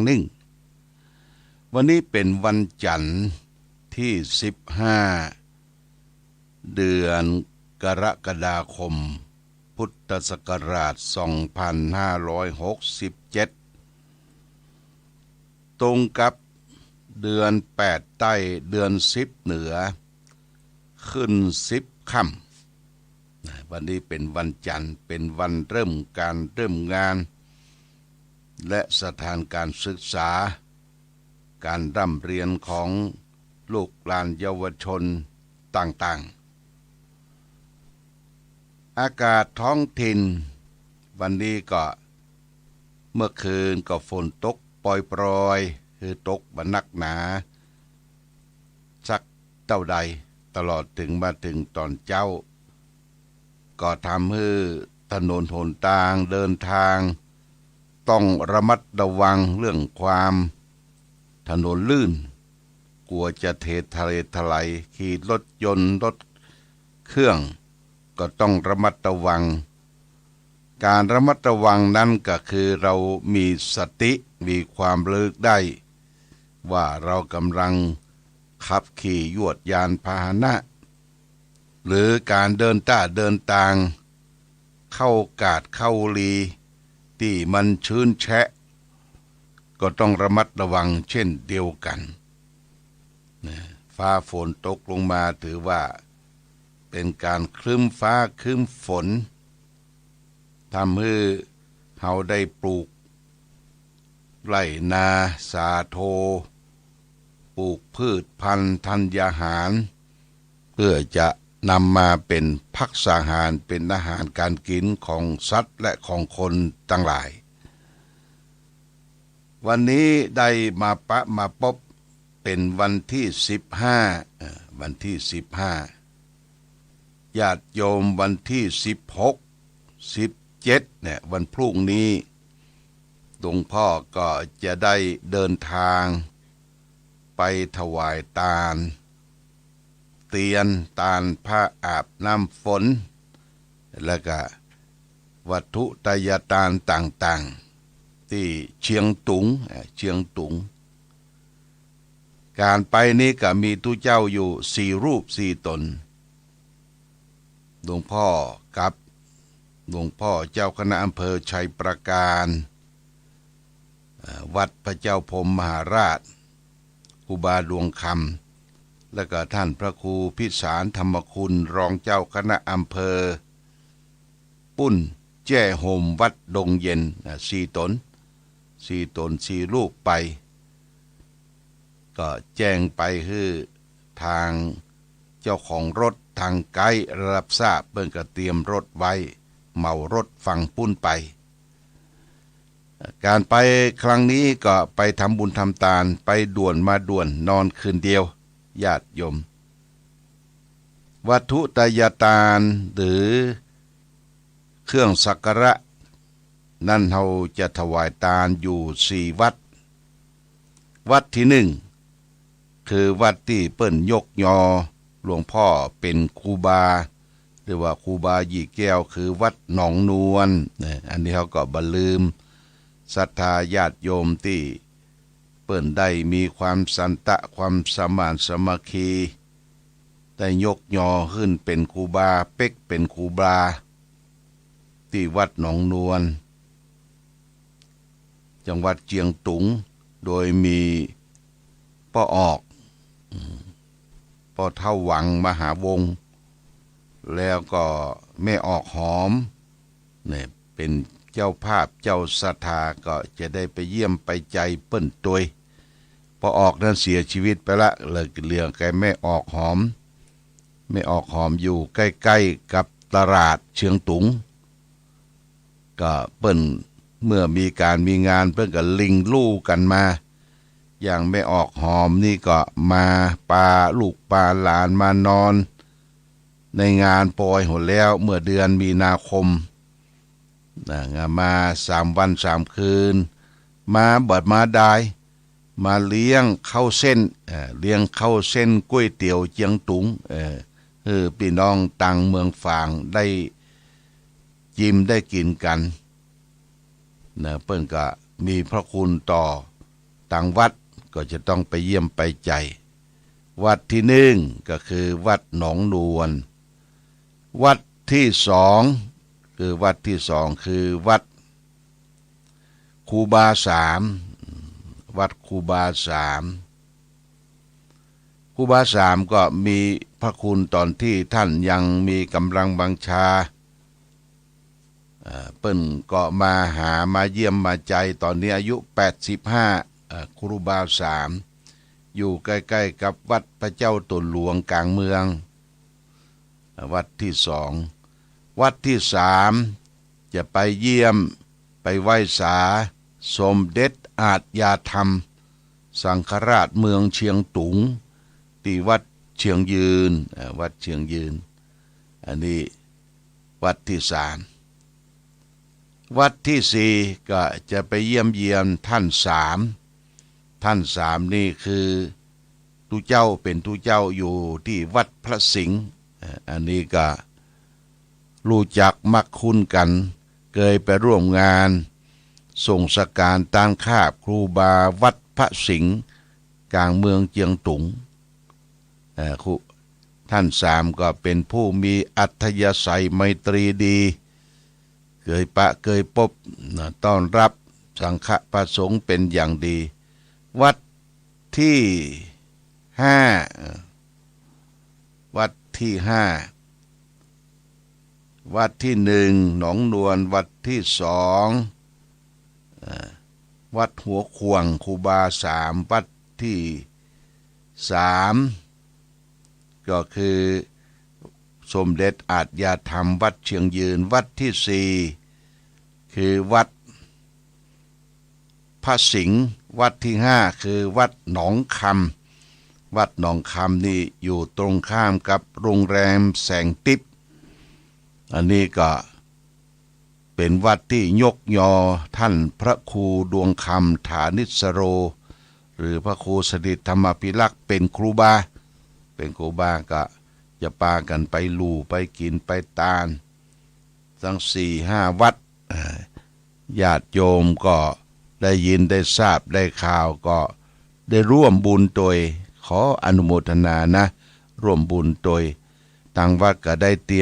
หนึ่งวันนี้เป็นวันจันทร์ที่15เดือนกรกฎาคมพุทธศักราช2567ตรงกับเดือน8ใต้เดือน10เหนือขึ้น10ค่ำวันนี้เป็นวันจันทร์เป็นวันเริ่มงานและสถานการศึกษาการร่ำเรียนของลูกหลานเยาวชนต่างๆอากาศท้องถิ่นวันนี้ก็เมื่อคืนก็ฝนตกปล่อยๆคือตกบ่หนักหนาสักเท่าใดตลอดถึงมาถึงตอนเจ้าก็ทำให้ถนนหนทางเดินทางต้องระมัดระวังเรื่องความถนนลื่นกลัวจะเททะเลทลายขี่รถยนต์รถเครื่องก็ต้องระมัดระวังการระมัดระวังนั้นก็คือเรามีสติมีความระลึกได้ว่าเรากำลังขับขี่ยวดยานพาหนะหรือการเดินต่างเข้ากาดเข้าลีที่มันชื้นแฉะก็ต้องระมัดระวังเช่นเดียวกันฟ้าฝนตกลงมาถือว่าเป็นการครึ้มฟ้าครึ้มฝนทำให้เฮาได้ปลูกไร่นาสาโทปลูกพืชพันธุ์ธัญญาหารเพื่อจะนำมาเป็นภักษาหารเป็นอาหารการกินของสัตว์และของคนทั้งหลายวันนี้ได้มาพบเป็นวันที่15ญาติโยมวันที่16 17เนี่ยวันพรุ่งนี้หลวงพ่อก็จะได้เดินทางไปถวายทานเตียนทานพระอาบน้ำฝนแล้วก็วัตถุทายทานต่างๆที่เชียงตุงการไปนี้ก็มีทุเจ้าอยู่4 รูป 4 ตนหลวงพ่อกับหลวงพ่อเจ้าคณะอำเภอชัยประการวัดพระเจ้าพรหมมหาราชครูบาดวงคำและก็ท่านพระครูพิสารธรรมคุณรองเจ้าคณะอำเภอปุ้นแจ้โฮมวัดดงเย็น4 ตน 4 รูปไปก็แจ้งไปคือทางเจ้าของรถทางไกด์รับทราบเพิ่นก็เตรียมรถไว้เหมารถฝั่งปุ้นไปการไปครั้งนี้ก็ไปทำบุญทำทานไปด่วนมาด่วนนอนคืนเดียวญาติโยมวัตถุทายทานหรือเครื่องสักการะนั่นเราจะถวายทานอยู่4 วัดวัดที่1คือวัดที่เปิ้นยกยอหลวงพ่อเป็นครูบาหรือว่าครูบายี่แก้วคือวัดหนองนวลอันนี้เขาก็บ่ลืมศรัทธาญาติโยมที่เปิ้นได้มีความสันตะความสมานสามัคคีได้ยกยอขึ้นเป็นครูบาเป็กเป็นครูบาที่วัดหนองนวลจังหวัดเจียงตุงโดยมีพ่อออกพ่อเท่าหวังมหาวงศ์แล้วก็แม่ออกหอมเนี่ยเป็นเจ้าภาพเจ้าศรัทธาก็จะได้ไปเยี่ยมไปใจเปิ้นตัวยพอออกนั้นเสียชีวิตไปละเลยเหลือแกแม่ออกหอมอยู่ใกล้ๆกับตลาดเชียงตุงก็เปิ้นเมื่อมีการมีงานเพิ่นก็ลิงลู่กันมาอย่างแม่ออกหอมนี่ก็มาปาลูกปาหลานมานอนในงานปอยหมดแล้วเมื่อเดือนมีนาคมมา3 วัน 3 คืนมาบัดมาได้มาเลี้ยงข้าวเส้นก๋วยเตี๋ยวเจียงตุงพี่น้องต่างเมืองฝางได้จิ้มได้กินกันเปิ้นก็มีพระคุณต่อ ต่างวัดก็จะต้องไปเยี่ยมไปใจวัดที่หนึ่งก็คือวัดหนองนวลวัดที่สองคือวัดที่สองคือวัดครูบาสามวัดครูบาสามครูบาสามก็มีพระคุณตอนที่ท่านยังมีกำลังบังชาเปิ้นก็มาเยี่ยมมาใจตอนนี้อายุ85ครูบาสามอยู่ใกล้ๆกับวัดพระเจ้าตุนหลวงกลางเมืองวัดที่สองวัดที่สามจะไปเยี่ยมไปไหว้สาสมเด็จอาจยาธรรมสังฆราชเมืองเชียงตุงที่วัดเชียงยืนวัดเชียงยืนอันนี้วัดที่สามวัดที่สี่ก็จะไปเยี่ยมท่านสามนี่คือตุเจ้าเป็นตุเจ้าอยู่ที่วัดพระสิงห์อันนี้ก็รู้จักมักคุ้นกันเคยไปร่วมงานส่งสการตานคาบครูบาวัดพระสิงห์กลางเมืองเจียงตุงท่านสามก็เป็นผู้มีอัธยาศัยไมตรีดีเคยพบต้อนรับสังฆประสงค์เป็นอย่างดีวัดที่ห้าวัดที่ห้าวัดที่หนึ่งหนองนวลวัดที่สองวัดหัวขวงครูบาสามวัดที่สามก็คือสมเด็จอาจยาธรรมวัดเชียงยืนวัดที่สี่คือวัดพระสิงห์วัดที่ห้าคือวัดหนองคำวัดหนองคำนี่อยู่ตรงข้ามกับโรงแรมแสงทิพย์อันนี้ก็เป็นวัดที่ยกยอท่านพระครูดวงคำฐานิสโรหรือพระครูสดิษฐธรรมภิลักษ์เป็นครูบาก็จะพากันไปลู่ไปกินไปตาลทั้ง4-5วัดญาติโยมก็ได้ยินได้ทราบได้ข่าวก็ได้ร่วมบุญโดยขออนุโมทนานะร่วมบุญโดยทางวัดก็ได้เตรี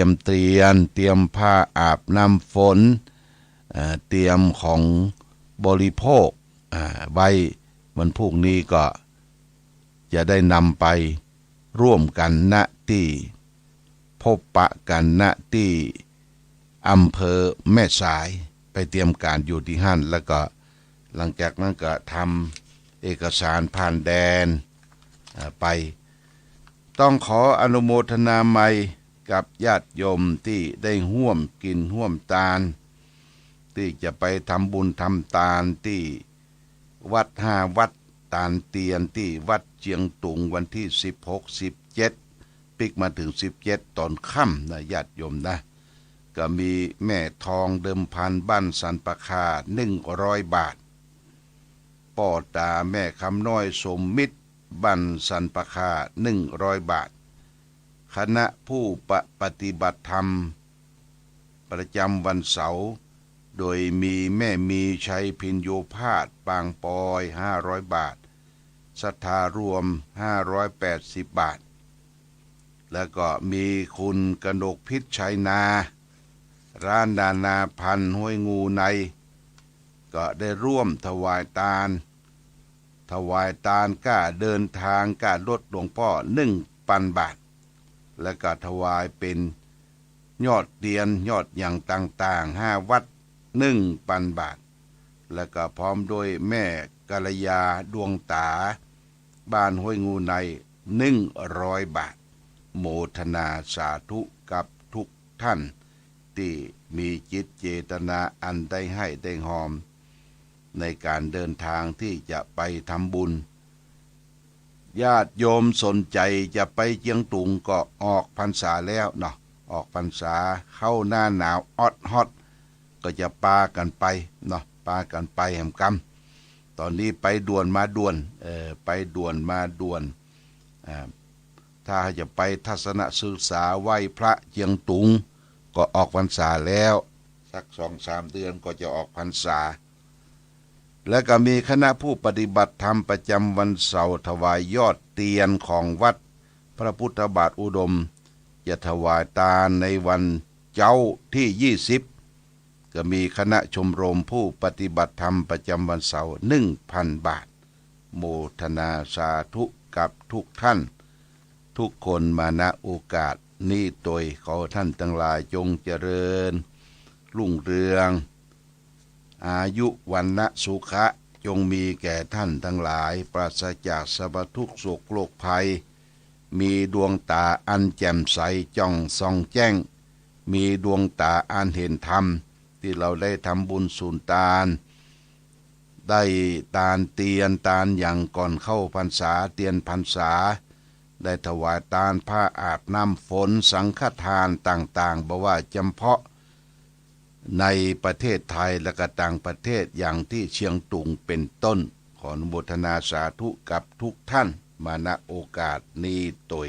ยมผ้าอาบน้ำฝนเตรียมของบริโภคไว้วันพรุ่งนี้ก็จะได้นำไปร่วมกันณที่พบปะกันณที่อำเภอแม่สายไปเตรียมการอยู่ที่หั่นแล้วก็หลังจากนั้นก็ทำเอกสารผ่านแดนไปต้องขออนุโมทนาใหม่กับญาติโยมที่ได้ร่วมกินร่วมทานที่จะไปทำบุญทำทานที่วัด5วัดตาลเตียนที่วัดเจียงตุงวันที่16-17ปิกมาถึง17ตอนค่ำนะญาติโยมนะก็มีแม่ทองเดิมพันบ้านสันปะคา100 บาทป่อตาแม่คำน้อยสมมิตรบ้านสันปะคา100 บาทคณะผู้ปฏิบัติธรรมประจำวันเสาร์โดยมีแม่มีชัยพินโยพาสปางปอย500 บาทศรัทธารวม580 บาทแล้วก็มีคุณกนกพิษชัยนาร้านนานาพันธ์ห้วยงูในก็ได้ร่วมถวายทานกล้าเดินทางกล้ารถหลวงพ่อ1,000 บาทและก็ถวายเป็นยอดเตียนยอดอย่างต่างๆ5วัด1,000 บาทและก็พร้อมด้วยแม่กัลยาดวงตาบ้านห้วยงูใน100 บาทโมทนาสาธุกับทุกท่านที่มีจิตเจตนาอันได้ให้ได้หอมในการเดินทางที่จะไปทำบุญญาติโยมสนใจจะไปเจียงตุงก็ออกพรรษาแล้วเนาะออกพรรษาเข้าหน้าหนาวออดฮอตก็จะปากันไปเนาะปากันไปแห่มกำตอนนี้ไปด่วนมาด่วนไปด่วนมาด่วนถ้าจะไปทัศนศึกษาไหว้พระเจียงตุงก็ออกพรรษาแล้วสัก2-3 เดือนก็จะออกพรรษา และก็มีคณะผู้ปฏิบัติธรรมประจำวันเสาร์ถวายยอดเตียนของวัดพระพุทธบาทอุดมจะถวายทานในวันเจ้าที่20ก็มีคณะชมรมผู้ปฏิบัติธรรมประจำวันเสาร์ 1,000 บาทโมทนาสาธุกับทุกท่านทุกคนมาณโอกาสนี้โดยขอท่านทั้งหลายจงเจริญรุ่งเรืองอายุวันนะสุขะจงมีแก่ท่านทั้งหลายปราศจากสรรพทุกข์โศกโรคภัยมีดวงตาอันแจ่มใสจ้องส่องแจ้งมีดวงตาอันเห็นธรรมที่เราได้ทำบุญสุนทานได้ทานเตียนทานอย่างก่อนเข้าพรรษาเตียนพรรษาได้ถวายทานผ้าอาบน้ำฝนสังฆทานต่างๆบอกว่าจำเพาะในประเทศไทยและก็ต่างประเทศอย่างที่เชียงตุงเป็นต้นขออนุโมทนาสาธุกับทุกท่านมาณโอกาสนี้โดย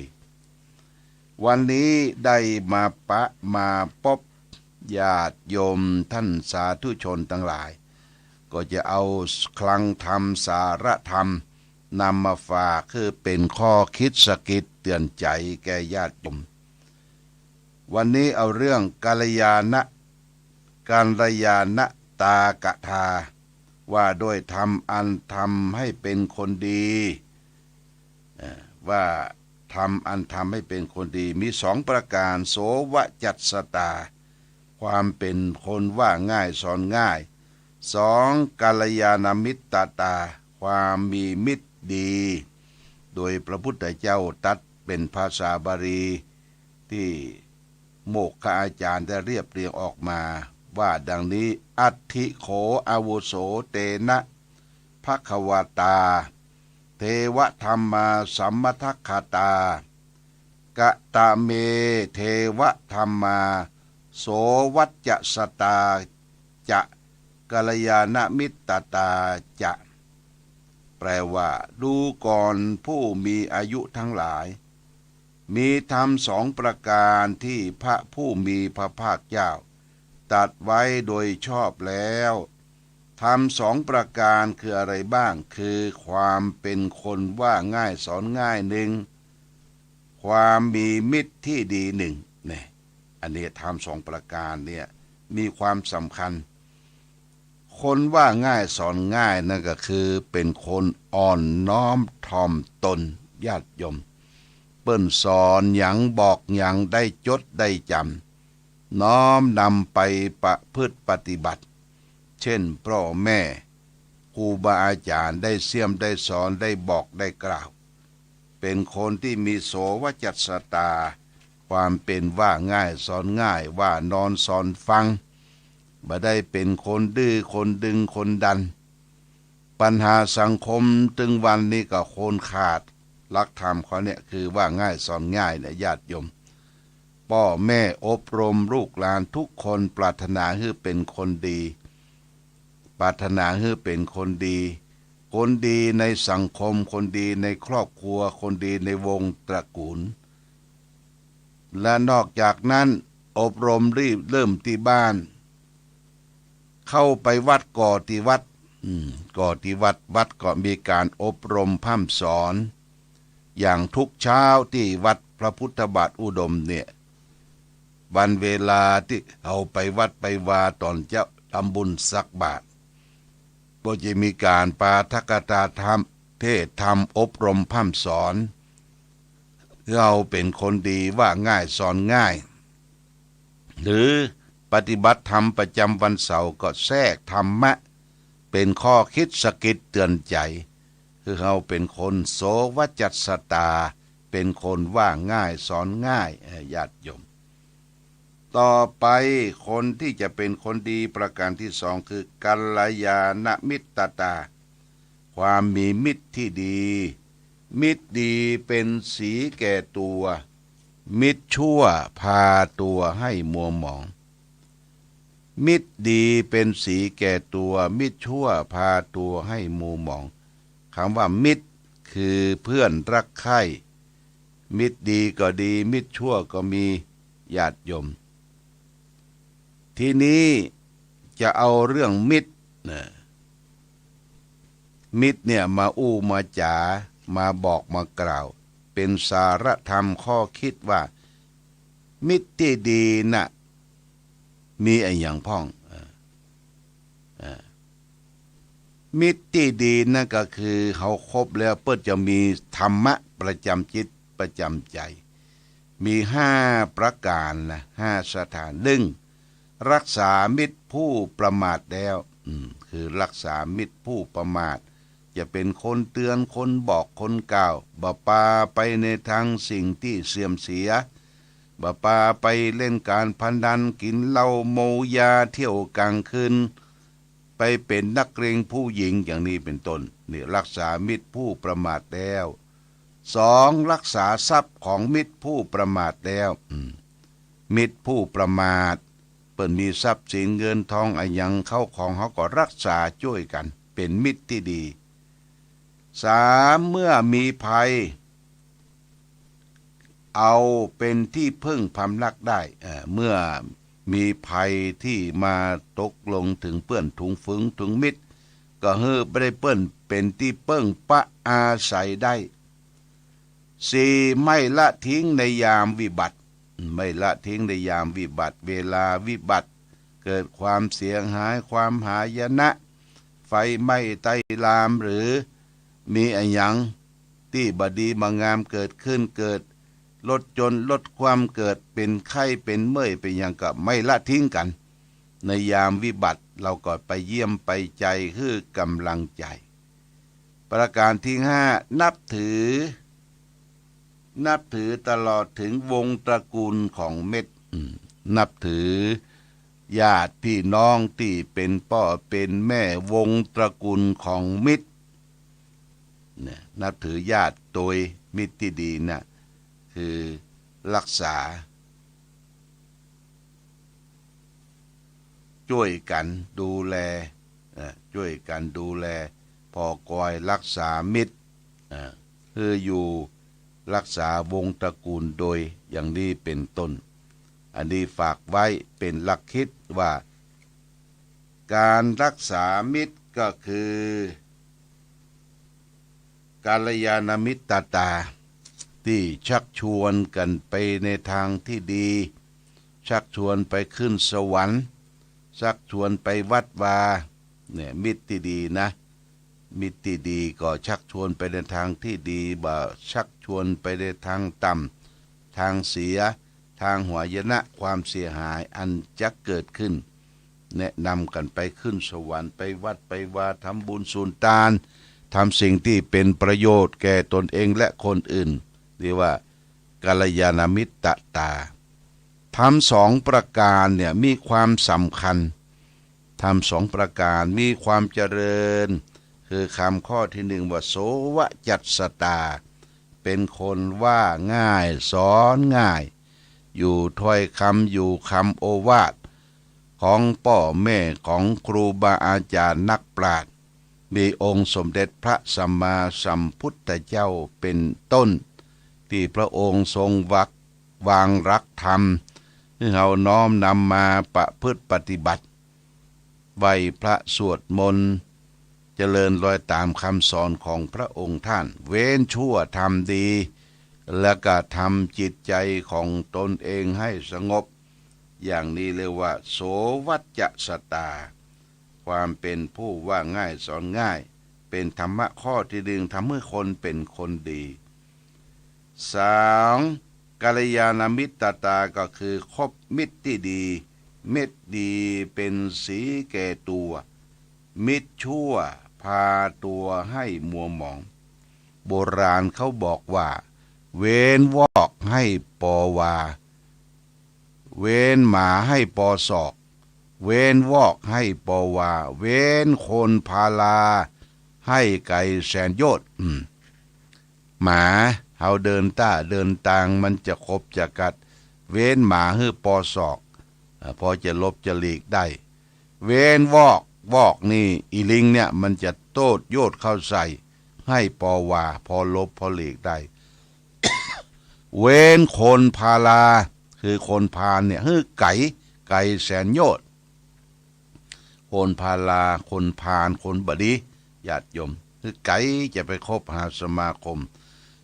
วันนี้ได้มาปะมาพบญาติโยมท่านสาธุชนทั้งหลายก็จะเอาคลังธรรมสารธรรมนำมาฝากคือเป็นข้อคิดสะกิดเตือนใจแก่ญาติโยมวันนี้เอาเรื่องกัลยาณตากถาว่าด้วยธรรมอันทำให้เป็นคนดีว่าธรรมอันทำให้เป็นคนดีมี2ประการโสวจัตสตาความเป็นคนว่าง่ายสอนง่าย2กัลยาณมิตรตาความมีมิตรดีโดยพระพุทธเจ้าตรัสเป็นภาษาบาลีที่โมกขอาจารย์ได้เรียบเรียงออกมาว่าดังนี้อัตถิโขอาวุโสเตนะภควตาเทวธรรมาสัมมทัคคตากะตะเมเทวธรรมาโสวัจจะสตาจะกัลยาณมิตรตาจะแปลว่าดูก่อนผู้มีอายุทั้งหลายมีธรรม2ประการที่พระผู้มีพระภาคเจ้าตรัสไว้โดยชอบแล้วธรรม2ประการคืออะไรบ้างคือความเป็นคนว่าง่ายสอนง่ายหนึ่งความมีมิตรที่ดีหนึ่งเนี่ยอันนี้ธรรม2ประการเนี่ยมีความสำคัญคนว่าง่ายสอนง่ายนั่นก็คือเป็นคนอ่อนน้อมถ่อมตนญาติโยมเปิ้นสอนหยังบอกหยังได้จดได้จำน้อมนำไปประพฤติปฏิบัติเช่นพ่อแม่ครูบาอาจารย์ได้เสี่ยมได้สอนได้บอกได้กล่าวเป็นคนที่มีโสวจัตสตาความเป็นว่าง่ายสอนง่ายว่านอนสอนฟังบ่ได้เป็นคนดื้อคนดึงคนดันปัญหาสังคมตึงวันนี้ก็คนขาดหลักธรรมเขาเนี่ยคือว่าง่ายสอนง่ายนะญาติโยมพ่อแม่อบรมลูกหลานทุกคนปรารถนาให้เป็นคนดีปรารถนาให้เป็นคนดีคนดีในสังคมคนดีในครอบครัวคนดีในวงตระกูลและนอกจากนั้นอบรมเริ่มที่บ้านเข้าไปวัดก่อที่วัดวัดก็มีการอบรมพร่ำสอนอย่างทุกเช้าที่วัดพระพุทธบาทอุดมเนี่ยวันเวลาที่เอาไปวัดไปวาตอนเจ้าทำบุญสักบาทก็จะมีการปาฐกถาธรรมเทศธรรมอบรมพร่ำสอนเราเป็นคนดีว่าง่ายสอนง่ายหรือปฏิบัติธรรมประจำวันเสาร์ก็แทรกธรรมะเป็นข้อคิดสะกิดเตือนใจคือเราเป็นคนโสวจัตสตาเป็นคนว่าง่ายสอนง่ายญาติโยมต่อไปคนที่จะเป็นคนดีประการที่2คือกัลยาณมิตรตาความมีมิตรที่ดีมิตรดีเป็นสีแก่ตัวมิตรชั่วพาตัวให้มัวหมองมิตรดีเป็นสีแก่ตัวมิตรชั่วพาตัวให้มัวหมองคำว่ามิตรคือเพื่อนรักใคร่มิตรดีก็ดีมิตรชั่วก็มีญาติโยมทีนี้จะเอาเรื่องมิตร มิตรเนี่ยมาอู้มาจ๋ามาบอกมากล่าวเป็นสารธรรมข้อคิดว่ามิตรที่ดีน่ะมีไอ้อย่างพ้องมิตรที่ดีนั่นก็คือเขาครบแล้วเพื่อจะมีธรรมะประจำจิตประจำใจมี5ประการนะ5สถานรักษามิตรผู้ประมาทแล้วคือรักษามิตรผู้ประมาทจะเป็นคนเตือนคนบอกคนกล่าวบ่ปาไปในทางสิ่งที่เสื่อมเสียบ่ปาไปเล่นการพนันกินเหล้าเมายาเที่ยวกลางคืนไปเป็นนักเลงผู้หญิงอย่างนี้เป็นต้นนี่รักษามิตรผู้ประมาทแล้ว2รักษาทรัพย์ของมิตรผู้ประมาทแล้วมิตรผู้ประมาทเปิ้นมีทรัพย์สินเงินทองอะไรยังเข้าของเขาก็รักษาช่วยกันเป็นมิตรที่ดี3เมื่อมีภัยเอาเป็นที่พึ่งพำนักได้เมื่อมีภัยที่มาตกลงถึงเปื้อนถุงฟึงถุงมิตรก็ไม่ได้เปิ้นเป็นที่เปิ้งปะอาศัยได้4ไม่ละทิ้งในยามวิบัติไม่ละทิ้งในยามวิบัติเวลาวิบัติเกิดความเสียหายความหายนะไฟไหม้ไต้ลามหรือมีอะไรอย่างที่บดีบางงามเกิดขึ้นเกิดลดจนลดความเกิดเป็นไข้เป็นเมื่อยเป็นอย่างกับไม่ละทิ้งกันในยามวิบัติเราก็ไปเยี่ยมไปใจคือกำลังใจประการที่5นับถือตลอดถึงวงตระกูลของเม็ดนับถือญาติพี่น้องที่เป็นพ่อเป็นแม่วงตระกูลของมิตรเนี่ยนับถือญาติโดยมิตรที่ดีนะคือรักษาช่วยกันดูแลช่วยกันดูแลพอกอยรักษามิตรคืออยู่รักษาวงตระกูลโดยอย่างนี้เป็นต้นอันนี้ฝากไว้เป็นหลักคิดว่าการรักษามิตรก็คือกัลยาณมิตรตาที่ชักชวนกันไปในทางที่ดีชักชวนไปขึ้นสวรรค์ชักชวนไปวัดวาเนี่ยมิตรที่ดีนะมิตรที่ดีก็ชักชวนไปในทางที่ดีบ่ชักชวนไปในทางต่ำทางเสียทางหายนะความเสียหายอันจะเกิดขึ้นแนะนำกันไปขึ้นสวรรค์ไปวัดไปวาทำบุญสุนทานทำสิ่งที่เป็นประโยชน์แก่ตนเองและคนอื่นเรียกว่ากัลยาณมิตรตาทำ2ประการเนี่ยมีความสำคัญทำ2ประการมีความเจริญคือคำข้อที่1ว่าโสวจัสตาเป็นคนว่าง่ายสอนง่ายอยู่ถ้อยคำอยู่คำโอวาทของพ่อแม่ของครูบาอาจารย์นักปราชญ์มีองค์สมเด็จพระสัมมาสัมพุทธเจ้าเป็นต้นที่พระองค์ทรงวางรักธรรมที่เราน้อมนำมาประพฤติปฏิบัติไหว้พระสวดมนต์เจริญรอยตามคำสอนของพระองค์ท่านเว้นชั่วทำดีและก็ทำจิตใจของตนเองให้สงบอย่างนี้เรียกว่าโสวัจจะสตาความเป็นผู้ว่าง่ายสอนง่ายเป็นธรรมะข้อที่ดึงทำให้คนเป็นคนดี2กัลยาณมิตรตาก็คือคบมิตรที่ดีมิตรดีเป็นสีแก่ตัวมิตรชั่วพาตัวให้มัวหมองโบราณเขาบอกว่าเว้นวอกให้ปอวาเว้นหมาให้ปอศอกเว้นวอกให้ปอวาเว้นคนพาลาให้ไก่แสนโยชน์หมาเฮาเดินต้าเดินตางมันจะคบจะกัดเว้นหมาให้ปอศอกพอจะลบจะหลีกได้เว้นวอกนี่อีลิงเนี่ยมันจะโตดโยดเข้าใส่ให้ปอวาพอลบพอหลีกได้ เว้นคนพาลาคือคนพาลเนี่ยคือไก่แสนโยชน์คนพาลาคนพาลคนบดีญาติโยม คือไกจะไปคบหาสมาคม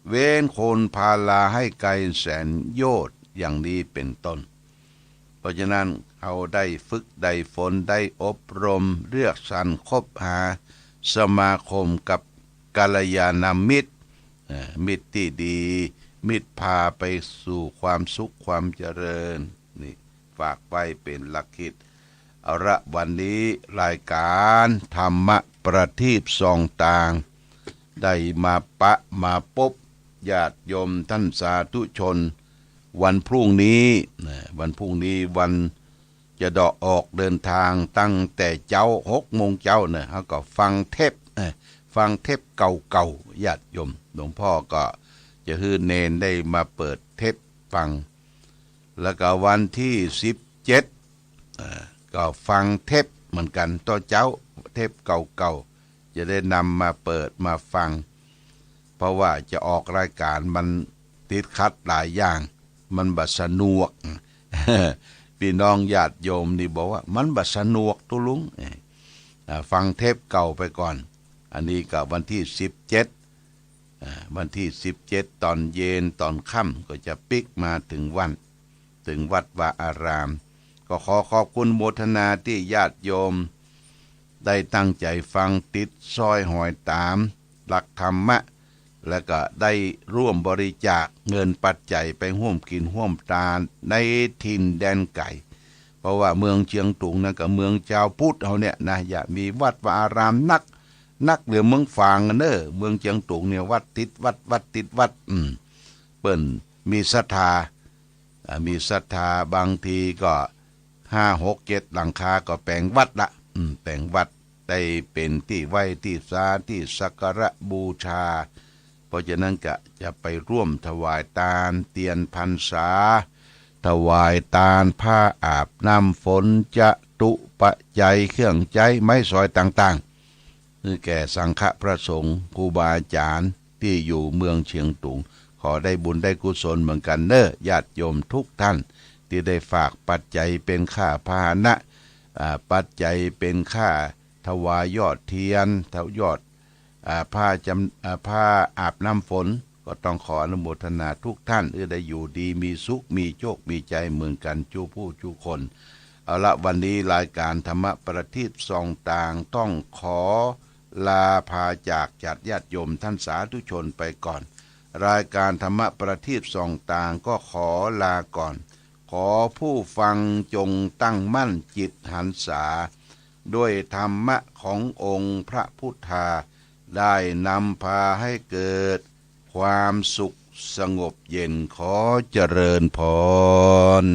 เว้นคนพาลาให้ไกลแสนโยชน์อย่างนี้เป็นต้นเพราะฉะนั้นเขาได้ฝึกได้ฝนได้อบรมเลือกสรรคบหาสมาคมกับกัลยาณมิตรมิตรที่ดีมิตรพาไปสู่ความสุขความเจริญนี่ฝากไว้เป็นหลักคิดเอาละวันนี้รายการธรรมะประทีปส่องต่างได้มาปะมาพบญาติโยมท่านสาธุชนวันพรุ่งนี้วันจะออกเดินทางตั้งแต่เจ้า6 โมงเจ้าเนี่ยเขาก็ฟังเทปเก่าๆญาติโยมหลวงพ่อก็จะฮื้อเนนได้มาเปิดเทปฟังแล้วก็วันที่17ก็ฟังเทปเหมือนกันต่อเจ้าเทปเก่าๆจะได้นำมาเปิดมาฟังเพราะว่าจะออกรายการมันติดขัดหลายอย่างมันบัดสนุก พี่น้องญาติโยมนี่บอกว่ามันบัดสนุกตุลุงฟังเทปเก่าไปก่อนอันนี้ก็วันที่17วันที่17ตอนเย็นตอนค่ำก็จะปิกมาถึงวัดวาอารามก็ขอขอบคุณโมทนาที่ญาติโยมได้ตั้งใจฟังติดซอยหอยตามหลักธรรมะแล้วก็ได้ร่วมบริจาคเงินปัจจัยไปร่วมกินร่วมทานในถิ่นแดนไก่เพราะว่าเมืองเชียงตุงนั่นก็เมืองเจ้าพุทธเฮาเนี่ยนะอย่ามีวัดวาอารามนักเหลือเมืองฝางเนอเมืองเชียงตุงเนี่ยวัดติดวัดเปิ้นมีศรัทธาบางทีก็5 6 7หลังคาก็แปลงวัดละแปลงวัดได้เป็นที่ไหว้ที่ศาลที่สักการะบูชาเพราะฉะนั้นก็จะไปร่วมถวายทานเตียนพรรษาถวายทานผ้าอาบน้ำฝนจะตุปัจจัยเครื่องใจไม้สอยต่างๆคือแก่สังฆพระสงฆ์ครูบาอาจารย์ที่อยู่เมืองเชียงตุงขอได้บุญได้กุศลเหมือนกันเน้อญาติโยมทุกท่านที่ได้ฝากปัจจัยเป็นค่าพาหนะปัจจัยเป็นค่าถวายยอดเทียนยอดผ้าอาบน้ำฝนก็ต้องขออนุโมทนาทุกท่านได้อยู่ดีมีสุขมีโชคมีใจเหมือนกันจูผู้จูคนเอาละวันนี้รายการธรรมะประทีปส่องต่างต้องขอลาพาจากญาติโยมท่านสาธุชนไปก่อนรายการธรรมะประทีปส่องต่างก็ขอลาก่อนขอผู้ฟังจงตั้งมั่นจิตหันษาด้วยธรรมะขององค์พระพุทธาได้นำพาให้เกิดความสุขสงบเย็นขอเจริญพร